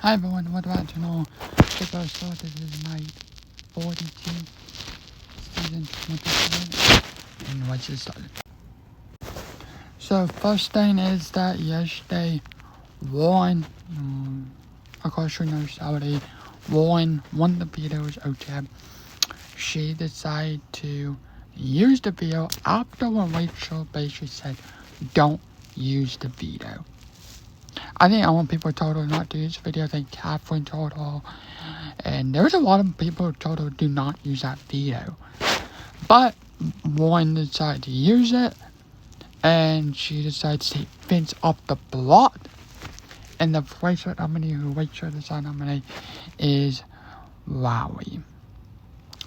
Hi everyone, what about channel? Check out so this is night 42, season 27, and let's just start. So first thing is that yesterday, Warren, of course you know Saturday, Warren, one of the videos OTAB, she decided to use the video after when Rachel basically said, don't use the video. I think when people told her not to use the video, I think Catherine told her, and there was a lot of people who told her do not use that video. But Warren decided to use it, and she decided to take Vince off the block. And the Rachel nominee who Rachel decided to nominate is Wowie.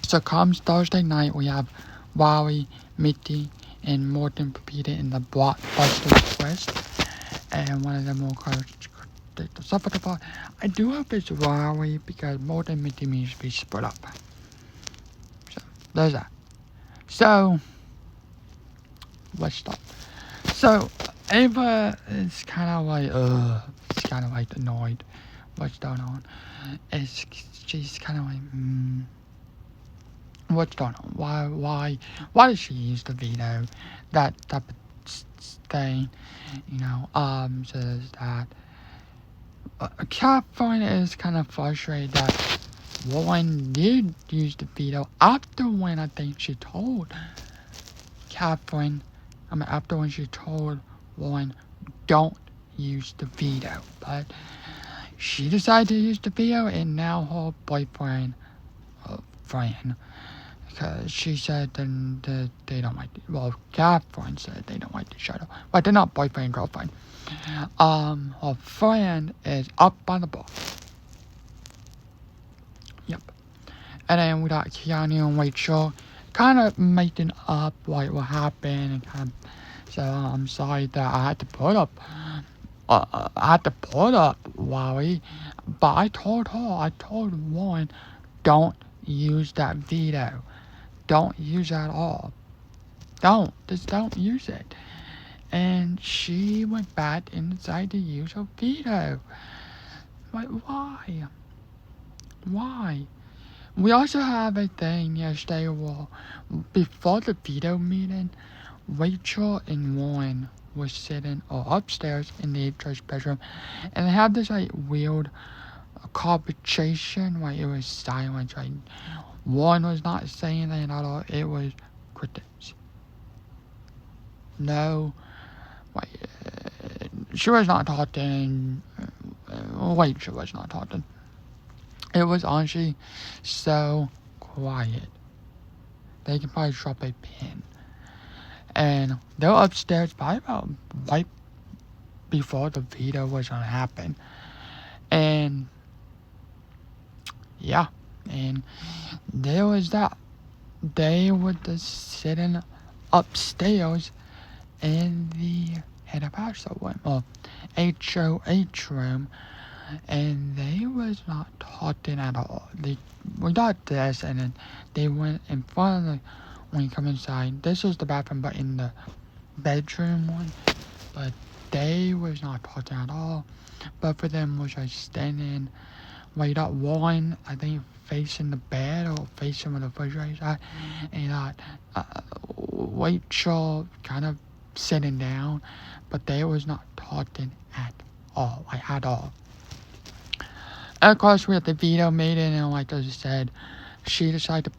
So comes Thursday night, we have Wowie, Mitty, and Morton competing in the Blockbuster Quest. And one of them will take the sub of the pot. I do hope it's Wowie because Morton and Mitty needs to be split up. So there's that. So let's start. So Ava is kind of like, she's kind of like annoyed. What's going on? She's kind of like, what's going on? Why did she use the veto? That type of thing, says that. Catherine is kind of frustrated that Warren did use the veto after when I think she told Catherine, after when she told Warren, don't use the veto. But she decided to use the veto, and now her boyfriend, friend, because she said that they don't like it. Well, Catherine said they don't like the shadow. But they're not boyfriend and girlfriend. Her friend is up by the bar. Yep. And then we got Keanu and Rachel kind of making up like what happened and kind of, so I'm sorry that I had to put up Wowie, but I told Warren, don't use that veto. Don't use it at all. Just don't use it. And she went back and decided to use her veto. Like, why? Why? We also have a thing yesterday where, before the veto meeting, Rachel and Warren were sitting upstairs in the church bedroom, and they had this like weird conversation where it was silence. Right? Warren was not saying anything at all. It was crickets. No, she was not talking. Rachel was not talking. It was honestly so quiet. They can probably drop a pin. And they were upstairs probably about right before the veto was gonna happen. And yeah, and there was that. They were just sitting upstairs in the head of house room, or HOH room, and they was not talking at all. We got this, and then they went in front of the, when you come inside, this was the bathroom, but in the bedroom one, but they was not talking at all. But for them was just standing, well, you got one, I think, facing the bed or facing with the refrigerator side, and you got Rachel kind of sitting down, but they was not talking at all, at all. And of course, we had the veto meeting, and like I said, she decided to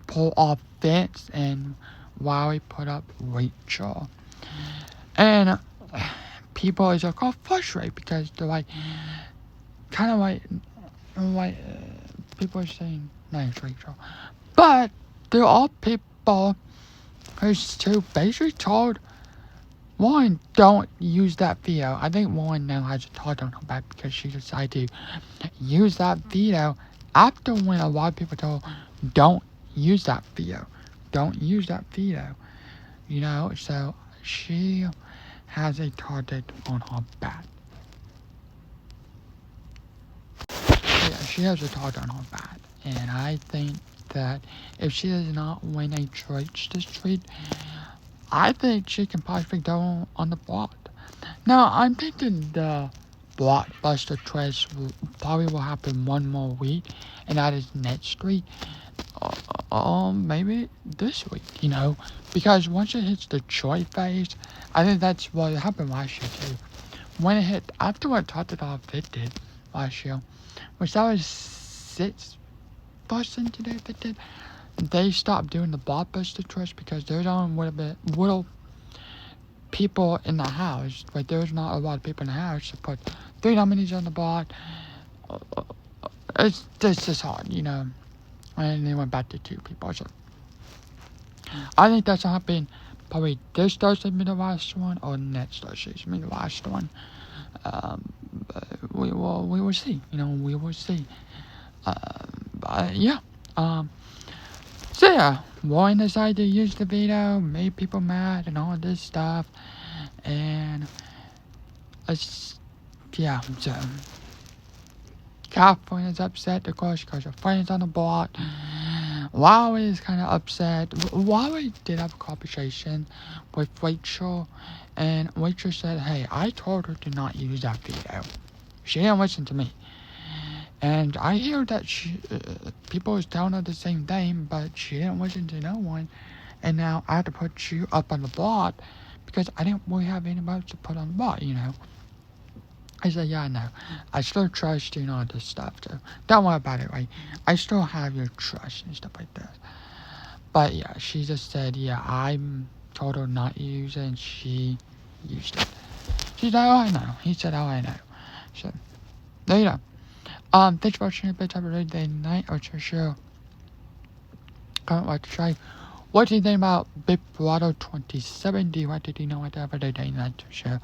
pull off Vince, and Wowie put up Rachel. And people is like all frustrated because they're like, kind of like people are saying, nice Rachel. But they're all people who basically told Warren, don't use that veto. I think Warren now has a target on her back because she decided to use that veto after when a lot of people told her, don't use that veto. Don't use that veto. So she has a target on her back. Yeah, she has a target on her back. And I think that if she does not win a Drake this street, I think she can possibly go on the block. Now, I'm thinking the blockbuster twist probably will happen one more week, and that is next week. Maybe this week, because once it hits the joy phase, I think that's what happened last year too. When it hit, after what Tottenham did last year, which that was 6% today did, they stopped doing the blockbuster twist because there's only little people in the house, but there's not a lot of people in the house to put 3 nominees on the board. It's just hard, and they went back to 2 people. So I think that's happening probably this Thursday be the last one, or next Thursday be the last one. We will see. We will see. Yeah. So yeah, Warren decided to use the veto, made people mad, and all this stuff, and so California's upset, of course, because her friends on the board. Huawei is kind of upset. Huawei did have a conversation with Rachel, and Rachel said, hey, I told her to not use that veto. She didn't listen to me. And I hear that people was telling her the same thing, but she didn't listen to no one. And now I have to put you up on the board because I didn't really have anybody to put on the board, I said, yeah, I know. I still trust you and all this stuff, so don't worry about it, right? I still have your trust and stuff like that. But yeah, she just said, yeah, I told her not to use it, and she used it. She said, oh, I know. He said, oh, I know. So, there you go. Thanks for watching. Have a really day night. Or your show. Comment, like, subscribe. What do you think about Big Brother 2070? What did you know? Whatever day night show?